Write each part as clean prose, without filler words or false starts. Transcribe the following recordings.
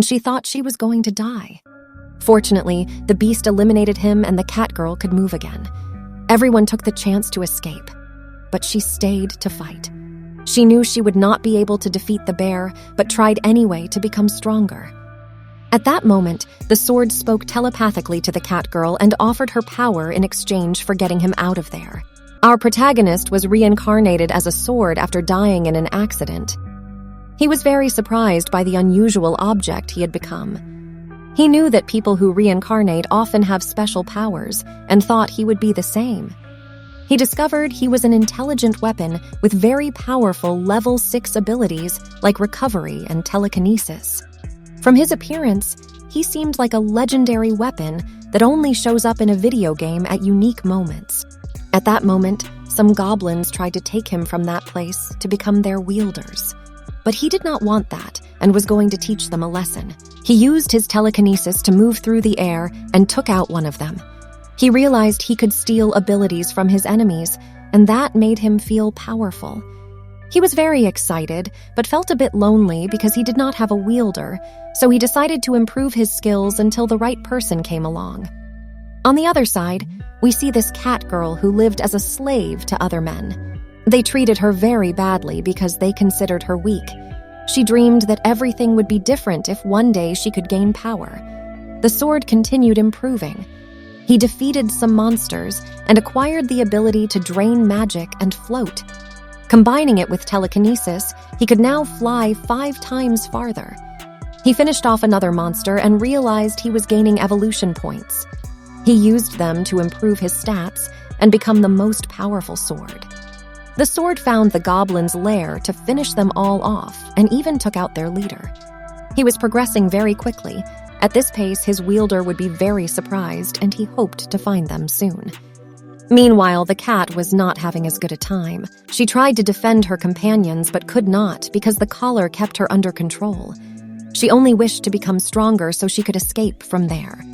and she thought she was going to die. Fortunately, the beast eliminated him and the cat girl could move again. Everyone took the chance to escape, but she stayed to fight. She knew she would not be able to defeat the bear, but tried anyway to become stronger. At that moment, the sword spoke telepathically to the cat girl and offered her power in exchange for getting him out of there. Our protagonist was reincarnated as a sword after dying in an accident. He was very surprised by the unusual object he had become. He knew that people who reincarnate often have special powers and thought he would be the same. He discovered he was an intelligent weapon with very powerful level 6 abilities like recovery and telekinesis. From his appearance, he seemed like a legendary weapon that only shows up in a video game at unique moments. At that moment, some goblins tried to take him from that place to become their wielders. But he did not want that and was going to teach them a lesson. He used his telekinesis to move through the air and took out one of them. He realized he could steal abilities from his enemies, and that made him feel powerful. He was very excited, but felt a bit lonely because he did not have a wielder, so he decided to improve his skills until the right person came along. On the other side, we see this cat girl who lived as a slave to other men. They treated her very badly because they considered her weak. She dreamed that everything would be different if one day she could gain power. The sword continued improving. He defeated some monsters and acquired the ability to drain magic and float. Combining it with telekinesis, he could now fly 5 times farther. He finished off another monster and realized he was gaining evolution points. He used them to improve his stats and become the most powerful sword. The sword found the goblins' lair to finish them all off and even took out their leader. He was progressing very quickly. At this pace, his wielder would be very surprised, and he hoped to find them soon. Meanwhile, the cat was not having as good a time. She tried to defend her companions but could not because the collar kept her under control. She only wished to become stronger so she could escape from there.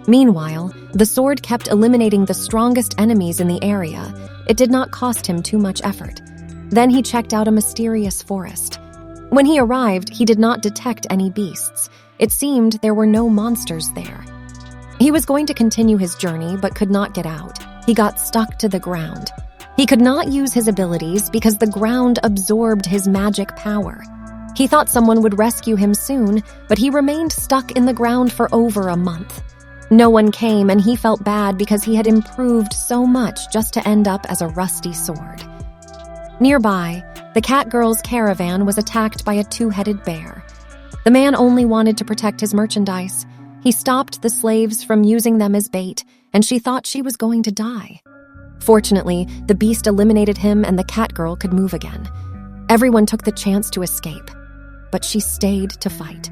Meanwhile, the sword kept eliminating the strongest enemies in the area. It did not cost him too much effort. Then he checked out a mysterious forest. When he arrived, he did not detect any beasts. It seemed there were no monsters there. He was going to continue his journey but could not get out. He got stuck to the ground. He could not use his abilities because the ground absorbed his magic power. He thought someone would rescue him soon, but he remained stuck in the ground for over a month. No one came, and he felt bad because he had improved so much just to end up as a rusty sword. Nearby, the cat girl's caravan was attacked by a 2-headed bear. The man only wanted to protect his merchandise. He stopped the slaves from using them as bait, and she thought she was going to die. Fortunately, the beast eliminated him and the cat girl could move again. Everyone took the chance to escape, but she stayed to fight.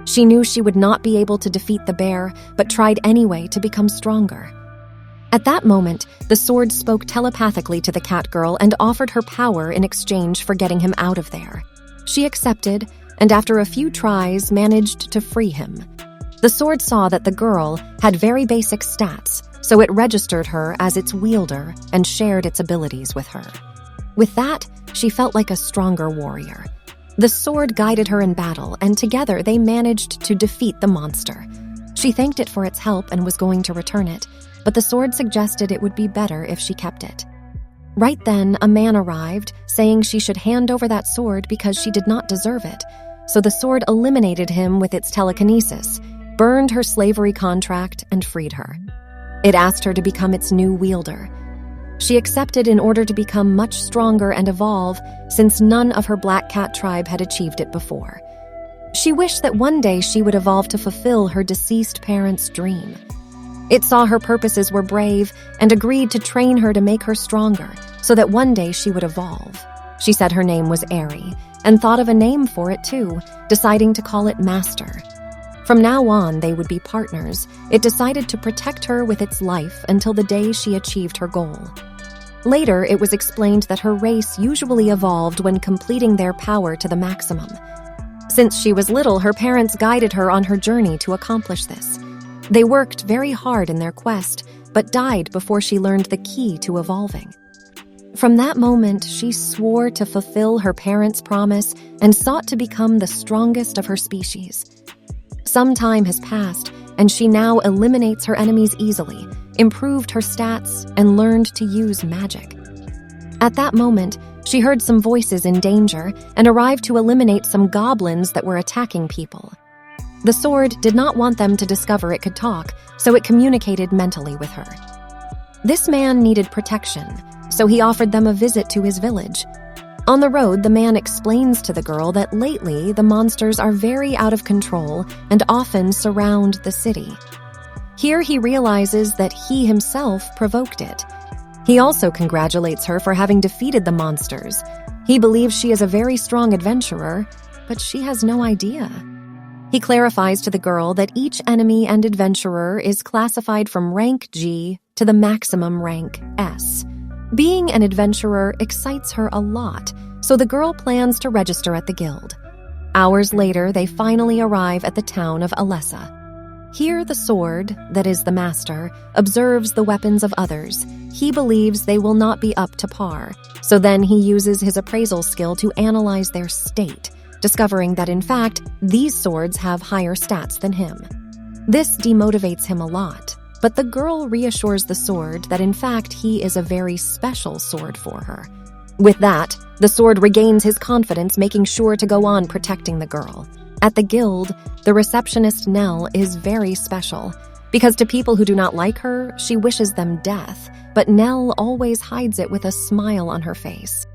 She knew she would not be able to defeat the bear, but tried anyway to become stronger. At that moment, the sword spoke telepathically to the cat girl and offered her power in exchange for getting him out of there. She accepted, and after a few tries, managed to free him. The sword saw that the girl had very basic stats, so it registered her as its wielder and shared its abilities with her. With that, she felt like a stronger warrior. The sword guided her in battle, and together they managed to defeat the monster. She thanked it for its help and was going to return it, but the sword suggested it would be better if she kept it. Right then, a man arrived, saying she should hand over that sword because she did not deserve it, so the sword eliminated him with its telekinesis, burned her slavery contract, and freed her. It asked her to become its new wielder. She accepted in order to become much stronger and evolve, since none of her black cat tribe had achieved it before. She wished that one day she would evolve to fulfill her deceased parents' dream. It saw her purposes were brave and agreed to train her to make her stronger, so that one day she would evolve. She said her name was Airy, and thought of a name for it too, deciding to call it Master. From now on, they would be partners. It decided to protect her with its life until the day she achieved her goal. Later, it was explained that her race usually evolved when completing their power to the maximum. Since she was little, her parents guided her on her journey to accomplish this. They worked very hard in their quest, but died before she learned the key to evolving. From that moment, she swore to fulfill her parents' promise and sought to become the strongest of her species. Some time has passed, and she now eliminates her enemies easily, improved her stats, and learned to use magic. At that moment, she heard some voices in danger and arrived to eliminate some goblins that were attacking people. The sword did not want them to discover it could talk, so it communicated mentally with her. This man needed protection, so he offered them a visit to his village. On the road, the man explains to the girl that lately the monsters are very out of control and often surround the city. Here he realizes that he himself provoked it. He also congratulates her for having defeated the monsters. He believes she is a very strong adventurer, but she has no idea. He clarifies to the girl that each enemy and adventurer is classified from rank G to the maximum rank S. Being an adventurer excites her a lot, so the girl plans to register at the guild. Hours later, they finally arrive at the town of Alessa. Here, the sword, that is the master, observes the weapons of others. He believes they will not be up to par, so then he uses his appraisal skill to analyze their state, discovering that in fact, these swords have higher stats than him. This demotivates him a lot, but the girl reassures the sword that in fact he is a very special sword for her. With that, the sword regains his confidence, making sure to go on protecting the girl. At the guild, the receptionist Nell is very special, because to people who do not like her, she wishes them death, but Nell always hides it with a smile on her face.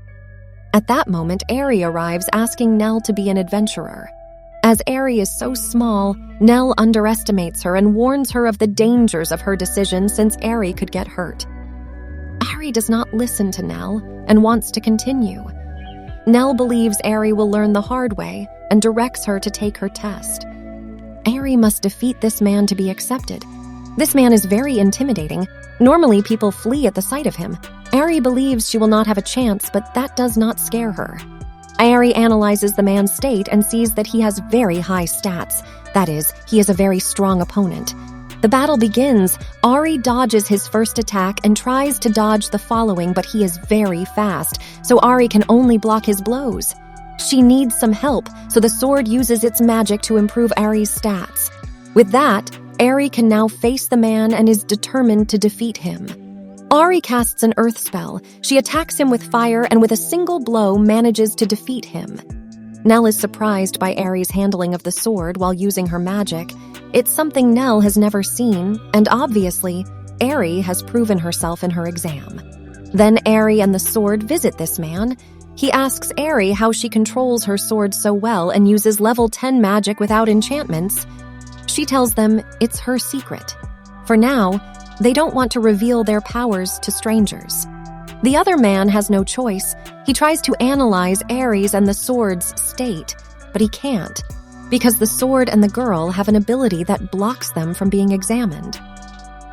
At that moment, Ari arrives asking Nell to be an adventurer. As Ari is so small, Nell underestimates her and warns her of the dangers of her decision since Ari could get hurt. Ari does not listen to Nell and wants to continue. Nell believes Ari will learn the hard way and directs her to take her test. Ari must defeat this man to be accepted. This man is very intimidating. Normally, people flee at the sight of him. Ari believes she will not have a chance, but that does not scare her. Ari analyzes the man's state and sees that he has very high stats. That is, he is a very strong opponent. The battle begins. Ari dodges his first attack and tries to dodge the following, but he is very fast, so Ari can only block his blows. She needs some help, so the sword uses its magic to improve Ari's stats. With that, Ari can now face the man and is determined to defeat him. Ari casts an earth spell. She attacks him with fire and with a single blow manages to defeat him. Nell is surprised by Ari's handling of the sword while using her magic. It's something Nell has never seen, and obviously, Ari has proven herself in her exam. Then Ari and the sword visit this man. He asks Ari how she controls her sword so well and uses level 10 magic without enchantments. She tells them it's her secret. For now, they don't want to reveal their powers to strangers. The other man has no choice. He tries to analyze Ari's and the sword's state, but he can't, because the sword and the girl have an ability that blocks them from being examined.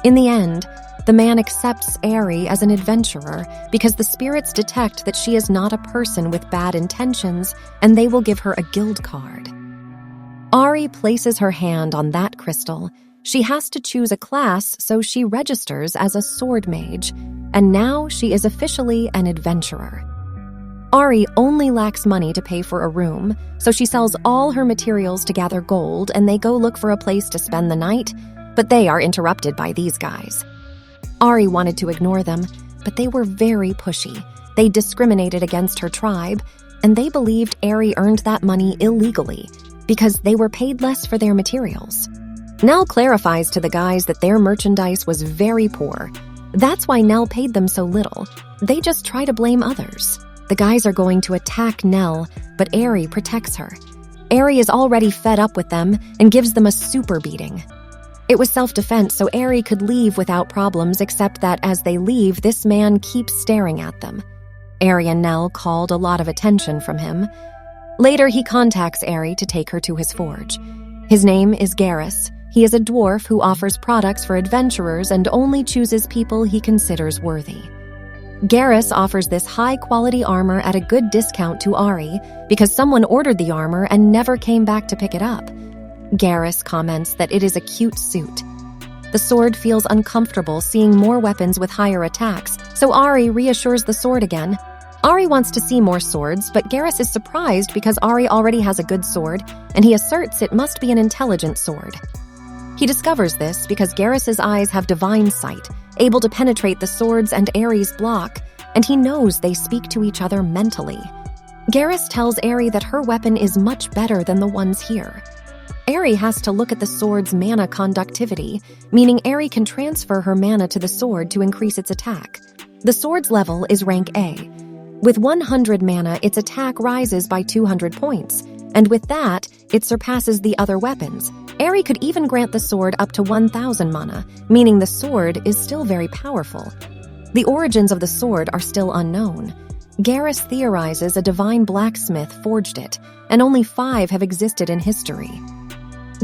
In the end, the man accepts Ari as an adventurer because the spirits detect that she is not a person with bad intentions, and they will give her a guild card. Ari places her hand on that crystal. She has to choose a class, so she registers as a sword mage, and now she is officially an adventurer. Ari only lacks money to pay for a room, so she sells all her materials to gather gold, and they go look for a place to spend the night, but they are interrupted by these guys. Ari wanted to ignore them, but they were very pushy. They discriminated against her tribe, and they believed Ari earned that money illegally because they were paid less for their materials. Nell clarifies to the guys that their merchandise was very poor. That's why Nell paid them so little. They just try to blame others. The guys are going to attack Nell, but Ari protects her. Ari is already fed up with them and gives them a super beating. It was self-defense, so Ari could leave without problems, except that as they leave, this man keeps staring at them. Ari and Nell called a lot of attention from him. Later, he contacts Ari to take her to his forge. His name is Garrus. He is a dwarf who offers products for adventurers and only chooses people he considers worthy. Garrus offers this high-quality armor at a good discount to Ari because someone ordered the armor and never came back to pick it up. Garrus comments that it is a cute suit. The sword feels uncomfortable seeing more weapons with higher attacks, so Ari reassures the sword again. Ari wants to see more swords, but Garrus is surprised because Ari already has a good sword, and he asserts it must be an intelligent sword. He discovers this because Garrus's eyes have divine sight, able to penetrate the swords and Ares' block, and he knows they speak to each other mentally. Garrus tells Ari that her weapon is much better than the ones here. Ari has to look at the sword's mana conductivity, meaning Ari can transfer her mana to the sword to increase its attack. The sword's level is rank A. With 100 mana, its attack rises by 200 points, and with that, it surpasses the other weapons. Ari could even grant the sword up to 1,000 mana, meaning the sword is still very powerful. The origins of the sword are still unknown. Garrus theorizes a divine blacksmith forged it, and only 5 have existed in history.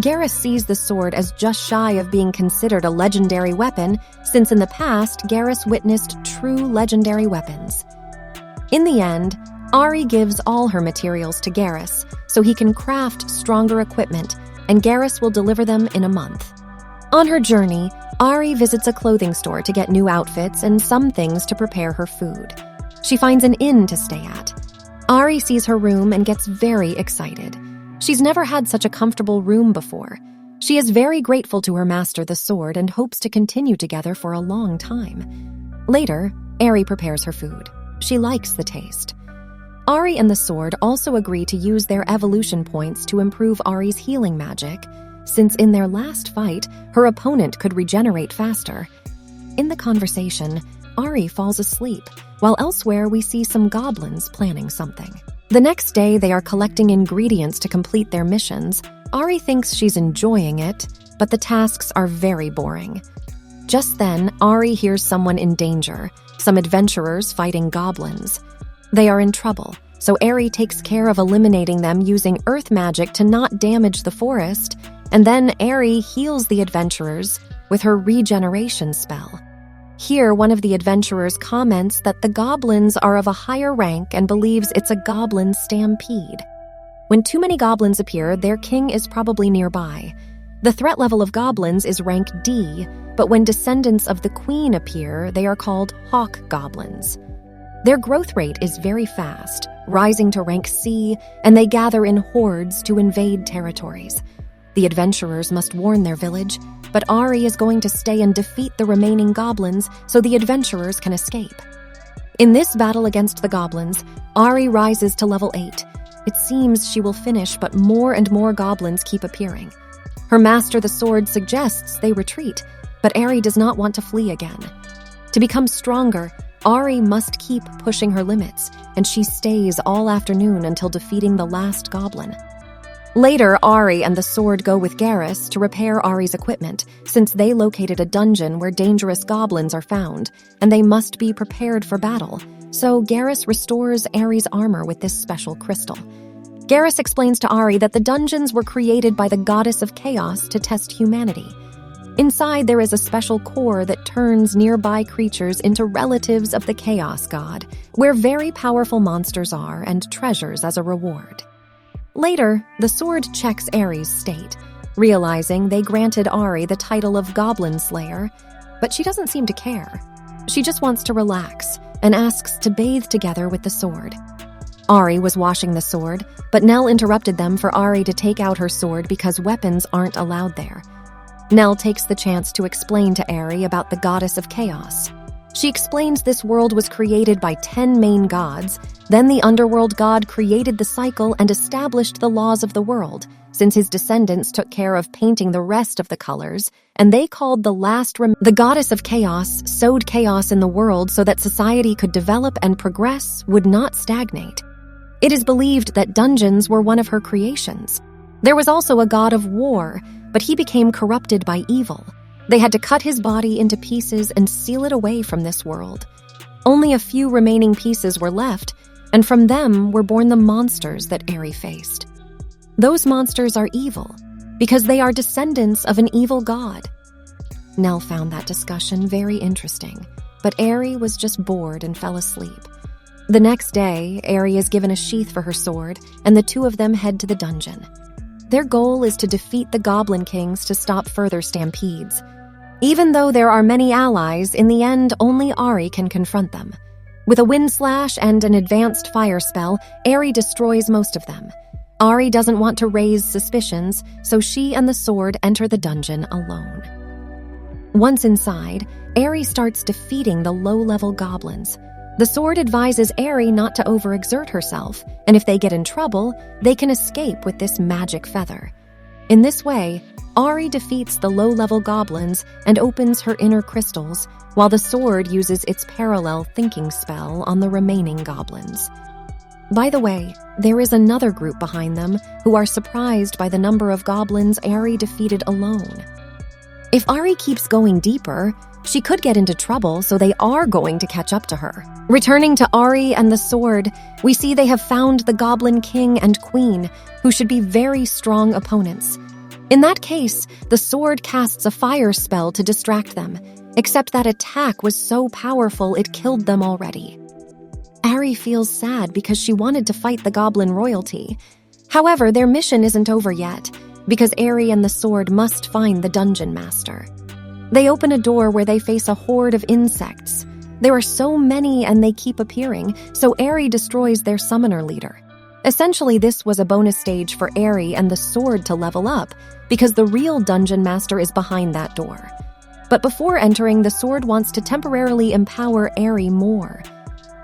Garrus sees the sword as just shy of being considered a legendary weapon, since in the past, Garrus witnessed true legendary weapons. In the end, Ari gives all her materials to Garrus, so he can craft stronger equipment, and Garrus will deliver them in a month. On her journey, Ari visits a clothing store to get new outfits and some things to prepare her food. She finds an inn to stay at. Ari sees her room and gets very excited. She's never had such a comfortable room before. She is very grateful to her master, the sword, and hopes to continue together for a long time. Later, Ari prepares her food. She likes the taste. Ari and the sword also agree to use their evolution points to improve Ari's healing magic, since in their last fight, her opponent could regenerate faster. In the conversation, Ari falls asleep, while elsewhere we see some goblins planning something. The next day, they are collecting ingredients to complete their missions. Ari thinks she's enjoying it, but the tasks are very boring. Just then, Ari hears someone in danger, some adventurers fighting goblins. They are in trouble, so Ari takes care of eliminating them using earth magic to not damage the forest, and then Ari heals the adventurers with her regeneration spell. Here, one of the adventurers comments that the goblins are of a higher rank and believes it's a goblin stampede. When too many goblins appear, their king is probably nearby. The threat level of goblins is rank D, but when descendants of the queen appear, they are called hawk goblins. Their growth rate is very fast, rising to rank C, and they gather in hordes to invade territories. The adventurers must warn their village, but Ari is going to stay and defeat the remaining goblins so the adventurers can escape. In this battle against the goblins, Ari rises to level 8. It seems she will finish, but more and more goblins keep appearing. Her master, the sword, suggests they retreat, but Ari does not want to flee again. To become stronger, Ari must keep pushing her limits, and she stays all afternoon until defeating the last goblin. Later, Ari and the sword go with Garrus to repair Ari's equipment, since they located a dungeon where dangerous goblins are found, and they must be prepared for battle. So Garrus restores Ari's armor with this special crystal. Garrus explains to Ari that the dungeons were created by the goddess of chaos to test humanity. Inside, there is a special core that turns nearby creatures into relatives of the chaos god, where very powerful monsters are and treasures as a reward. Later, the sword checks Ari's state, realizing they granted Ari the title of Goblin Slayer, but she doesn't seem to care. She just wants to relax and asks to bathe together with the sword. Ari was washing the sword, but Nell interrupted them for Ari to take out her sword because weapons aren't allowed there. Nell takes the chance to explain to Ari about the goddess of chaos. She explains this world was created by 10 main gods, then the underworld god created the cycle and established the laws of the world, since his descendants took care of painting the rest of the colors, and they called the goddess of chaos sowed chaos in the world so that society could develop and progress, would not stagnate. It is believed that dungeons were one of her creations. There was also a god of war, but he became corrupted by evil. They had to cut his body into pieces and seal it away from this world. Only a few remaining pieces were left, and from them were born the monsters that Ari faced. Those monsters are evil, because they are descendants of an evil god. Nell found that discussion very interesting, but Ari was just bored and fell asleep. The next day, Ari is given a sheath for her sword, and the two of them head to the dungeon. Their goal is to defeat the Goblin Kings to stop further stampedes. Even though there are many allies, in the end, only Ari can confront them. With a wind slash and an advanced fire spell, Eri destroys most of them. Ari doesn't want to raise suspicions, so she and the sword enter the dungeon alone. Once inside, Eri starts defeating the low-level goblins. The sword advises Eri not to overexert herself, and if they get in trouble, they can escape with this magic feather. In this way, Ari defeats the low-level goblins and opens her inner crystals, while the sword uses its parallel thinking spell on the remaining goblins. By the way, there is another group behind them who are surprised by the number of goblins Ari defeated alone. If Ari keeps going deeper, she could get into trouble, so they are going to catch up to her. Returning to Ari and the sword, we see they have found the Goblin King and Queen, who should be very strong opponents. In that case, the sword casts a fire spell to distract them, except that attack was so powerful it killed them already. Ari feels sad because she wanted to fight the Goblin royalty. However, their mission isn't over yet, because Ari and the sword must find the dungeon master. They open a door where they face a horde of insects. There are so many and they keep appearing, so Ari destroys their summoner leader. Essentially, this was a bonus stage for Ari and the sword to level up, because the real dungeon master is behind that door. But before entering, the sword wants to temporarily empower Ari more.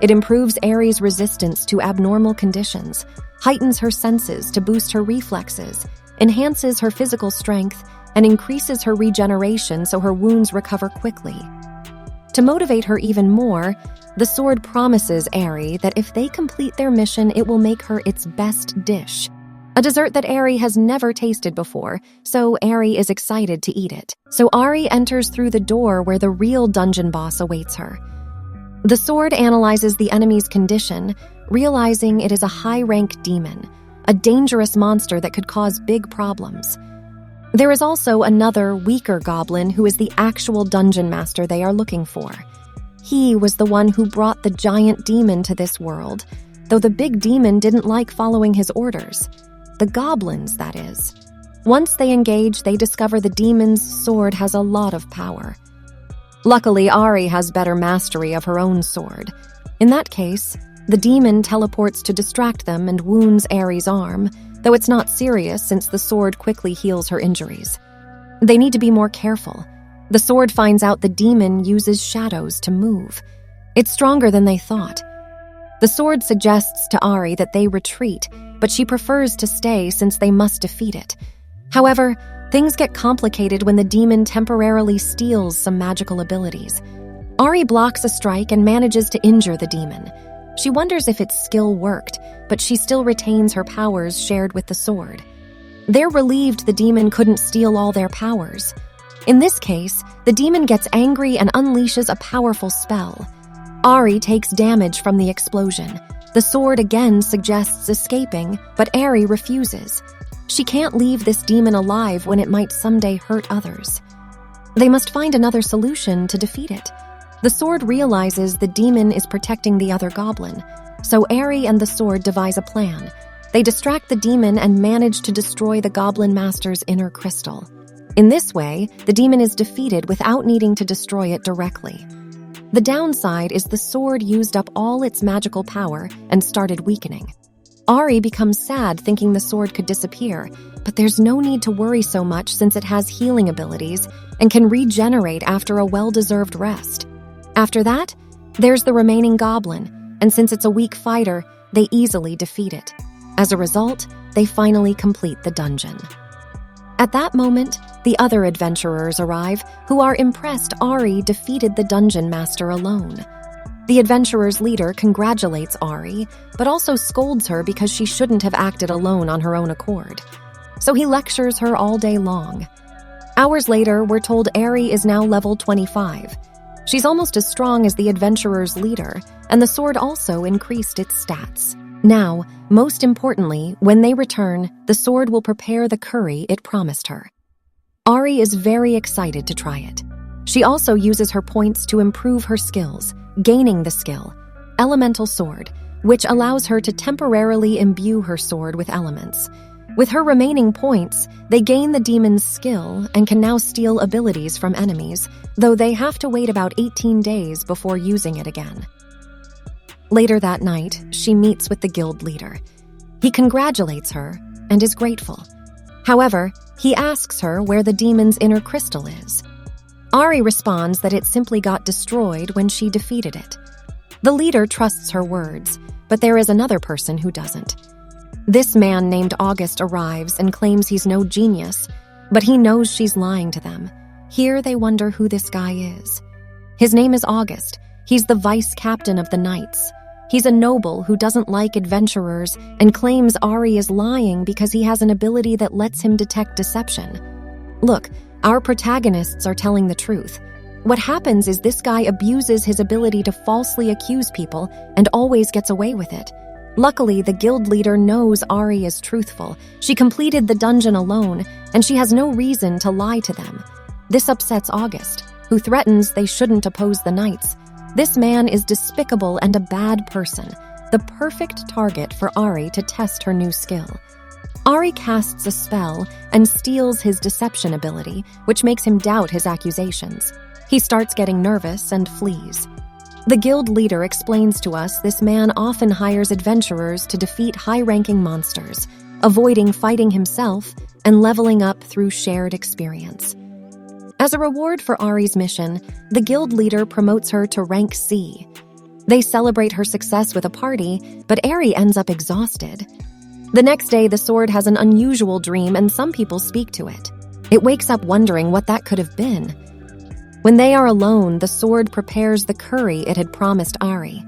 It improves Ari's resistance to abnormal conditions, heightens her senses to boost her reflexes, enhances her physical strength, and increases her regeneration so her wounds recover quickly. To motivate her even more, the sword promises Ari that if they complete their mission, it will make her its best dish. A dessert that Ari has never tasted before, so Ari is excited to eat it. So Ari enters through the door where the real dungeon boss awaits her. The sword analyzes the enemy's condition, realizing it is a high-rank demon, a dangerous monster that could cause big problems. There is also another, weaker goblin who is the actual dungeon master they are looking for. He was the one who brought the giant demon to this world, though the big demon didn't like following his orders. The goblins, that is. Once they engage, they discover the demon's sword has a lot of power. Luckily, Ari has better mastery of her own sword. In that case, the demon teleports to distract them and wounds Ari's arm, though it's not serious since the sword quickly heals her injuries. They need to be more careful. The sword finds out the demon uses shadows to move. It's stronger than they thought. The sword suggests to Ari that they retreat, but she prefers to stay since they must defeat it. However, things get complicated when the demon temporarily steals some magical abilities. Ari blocks a strike and manages to injure the demon. She wonders if its skill worked, but she still retains her powers shared with the sword. They're relieved the demon couldn't steal all their powers. In this case, the demon gets angry and unleashes a powerful spell. Ari takes damage from the explosion. The sword again suggests escaping, but Ari refuses. She can't leave this demon alive when it might someday hurt others. They must find another solution to defeat it. The sword realizes the demon is protecting the other goblin, so Ari and the sword devise a plan. They distract the demon and manage to destroy the goblin master's inner crystal. In this way, the demon is defeated without needing to destroy it directly. The downside is the sword used up all its magical power and started weakening. Ari becomes sad thinking the sword could disappear, but there's no need to worry so much since it has healing abilities and can regenerate after a well-deserved rest. After that, there's the remaining goblin, and since it's a weak fighter, they easily defeat it. As a result, they finally complete the dungeon. At that moment, the other adventurers arrive, who are impressed Ari defeated the dungeon master alone. The adventurers' leader congratulates Ari, but also scolds her because she shouldn't have acted alone on her own accord. So he lectures her all day long. Hours later, we're told Ari is now level 25. She's almost as strong as the adventurer's leader, and the sword also increased its stats. Now, most importantly, when they return, the sword will prepare the curry it promised her. Ari is very excited to try it. She also uses her points to improve her skills, gaining the skill, Elemental Sword, which allows her to temporarily imbue her sword with elements. With her remaining points, they gain the demon's skill and can now steal abilities from enemies, though they have to wait about 18 days before using it again. Later that night, she meets with the guild leader. He congratulates her and is grateful. However, he asks her where the demon's inner crystal is. Ari responds that it simply got destroyed when she defeated it. The leader trusts her words, but there is another person who doesn't. This man named August arrives and claims he's no genius, but he knows she's lying to them. Here they wonder who this guy is. His name is August. He's the vice captain of the Knights. He's a noble who doesn't like adventurers and claims Ari is lying because he has an ability that lets him detect deception. Look, our protagonists are telling the truth. What happens is this guy abuses his ability to falsely accuse people and always gets away with it. Luckily, the guild leader knows Ari is truthful. She completed the dungeon alone, and she has no reason to lie to them. This upsets August, who threatens they shouldn't oppose the Knights. This man is despicable and a bad person, the perfect target for Ari to test her new skill. Ari casts a spell and steals his deception ability, which makes him doubt his accusations. He starts getting nervous and flees. The guild leader explains to us this man often hires adventurers to defeat high-ranking monsters, avoiding fighting himself and leveling up through shared experience. As a reward for Ari's mission, the guild leader promotes her to rank C. They celebrate her success with a party, but Ari ends up exhausted. The next day, the sword has an unusual dream and some people speak to it. It wakes up wondering what that could have been. When they are alone, the sword prepares the curry it had promised Ari.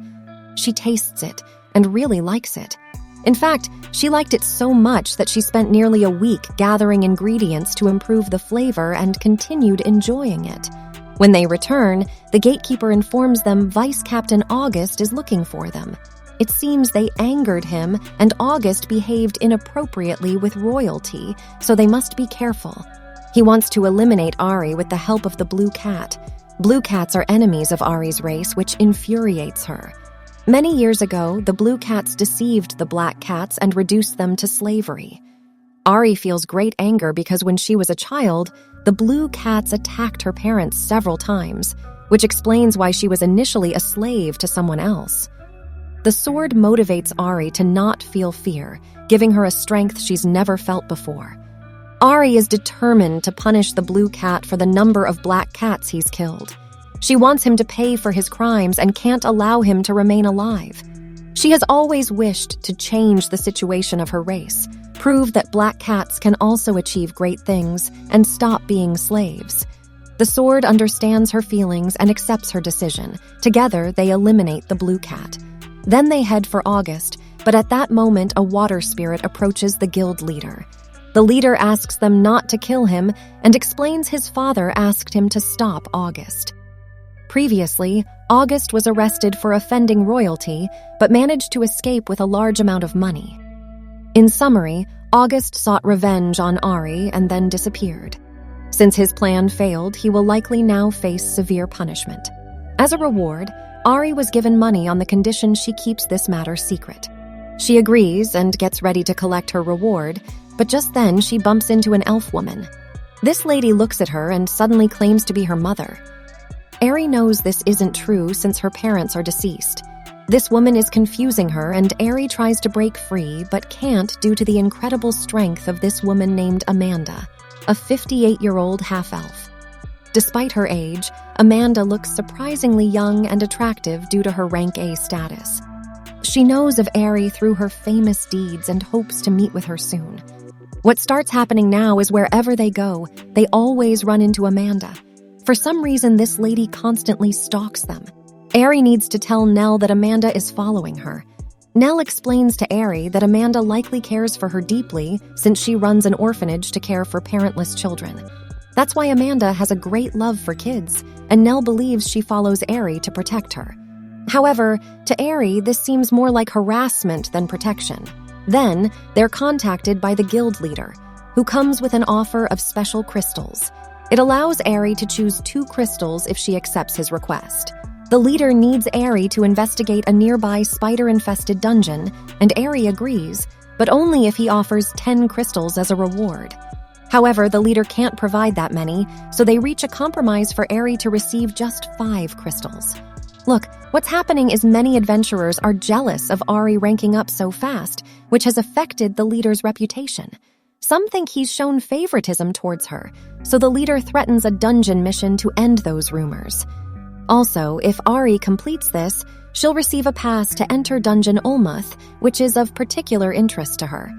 She tastes it and really likes it. In fact, she liked it so much that she spent nearly a week gathering ingredients to improve the flavor and continued enjoying it. When they return, the gatekeeper informs them Vice Captain August is looking for them. It seems they angered him and August behaved inappropriately with royalty, so they must be careful. He wants to eliminate Ari with the help of the blue cat. Blue cats are enemies of Ari's race, which infuriates her. Many years ago, the blue cats deceived the black cats and reduced them to slavery. Ari feels great anger because when she was a child, the blue cats attacked her parents several times, which explains why she was initially a slave to someone else. The sword motivates Ari to not feel fear, giving her a strength she's never felt before. Ari is determined to punish the blue cat for the number of black cats he's killed. She wants him to pay for his crimes and can't allow him to remain alive. She has always wished to change the situation of her race, prove that black cats can also achieve great things, and stop being slaves. The sword understands her feelings and accepts her decision. Together, they eliminate the blue cat. Then they head for August, but at that moment, a water spirit approaches the guild leader. The leader asks them not to kill him and explains his father asked him to stop August. Previously, August was arrested for offending royalty, but managed to escape with a large amount of money. In summary, August sought revenge on Ari and then disappeared. Since his plan failed, he will likely now face severe punishment. As a reward, Ari was given money on the condition she keeps this matter secret. She agrees and gets ready to collect her reward, but just then she bumps into an elf woman. This lady looks at her and suddenly claims to be her mother. Ari knows this isn't true since her parents are deceased. This woman is confusing her and Ari tries to break free but can't due to the incredible strength of this woman named Amanda, a 58-year-old half-elf. Despite her age, Amanda looks surprisingly young and attractive due to her rank A status. She knows of Ari through her famous deeds and hopes to meet with her soon. What starts happening now is wherever they go, they always run into Amanda. For some reason, this lady constantly stalks them. Ari needs to tell Nell that Amanda is following her. Nell explains to Ari that Amanda likely cares for her deeply since she runs an orphanage to care for parentless children. That's why Amanda has a great love for kids, and Nell believes she follows Ari to protect her. However, to Ari, this seems more like harassment than protection. Then, they're contacted by the guild leader, who comes with an offer of special crystals. It allows Ari to choose 2 crystals if she accepts his request. The leader needs Ari to investigate a nearby spider-infested dungeon, and Ari agrees, but only if he offers 10 crystals as a reward. However, the leader can't provide that many, so they reach a compromise for Ari to receive just 5 crystals. Look, what's happening is many adventurers are jealous of Ari ranking up so fast, which has affected the leader's reputation. Some think he's shown favoritism towards her, so the leader threatens a dungeon mission to end those rumors. Also, if Ari completes this, she'll receive a pass to enter Dungeon Olmuth, which is of particular interest to her.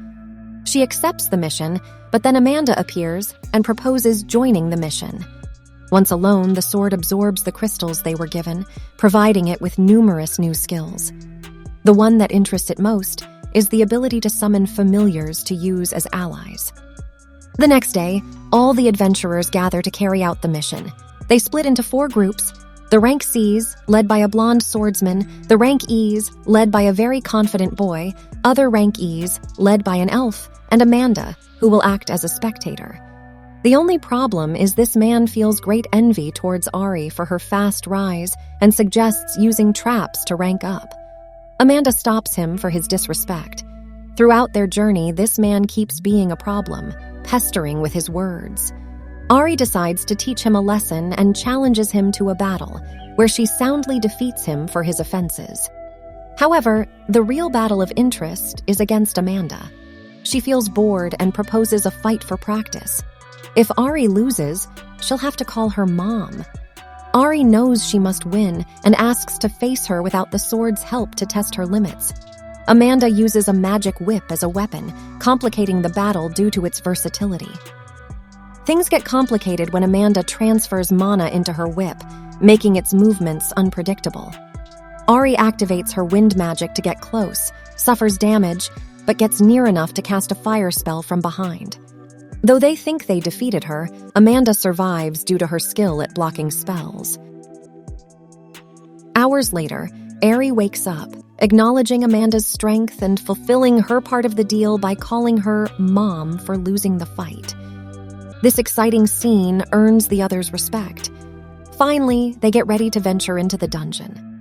She accepts the mission, but then Amanda appears and proposes joining the mission. Once alone, the sword absorbs the crystals they were given, providing it with numerous new skills. The one that interests it most is the ability to summon familiars to use as allies. The next day, all the adventurers gather to carry out the mission. They split into 4 groups: the rank Cs, led by a blonde swordsman, the rank Es, led by a very confident boy, other rank Es, led by an elf, and Amanda, who will act as a spectator. The only problem is this man feels great envy towards Ari for her fast rise and suggests using traps to rank up. Amanda stops him for his disrespect. Throughout their journey, this man keeps being a problem, pestering with his words. Ari decides to teach him a lesson and challenges him to a battle, where she soundly defeats him for his offenses. However, the real battle of interest is against Amanda. She feels bored and proposes a fight for practice. If Ari loses, she'll have to call her mom. Ari knows she must win and asks to face her without the sword's help to test her limits. Amanda uses a magic whip as a weapon, complicating the battle due to its versatility. Things get complicated when Amanda transfers mana into her whip, making its movements unpredictable. Ari activates her wind magic to get close, suffers damage, but gets near enough to cast a fire spell from behind. Though they think they defeated her, Amanda survives due to her skill at blocking spells. Hours later, Ari wakes up, acknowledging Amanda's strength and fulfilling her part of the deal by calling her mom for losing the fight. This exciting scene earns the others' respect. Finally, they get ready to venture into the dungeon.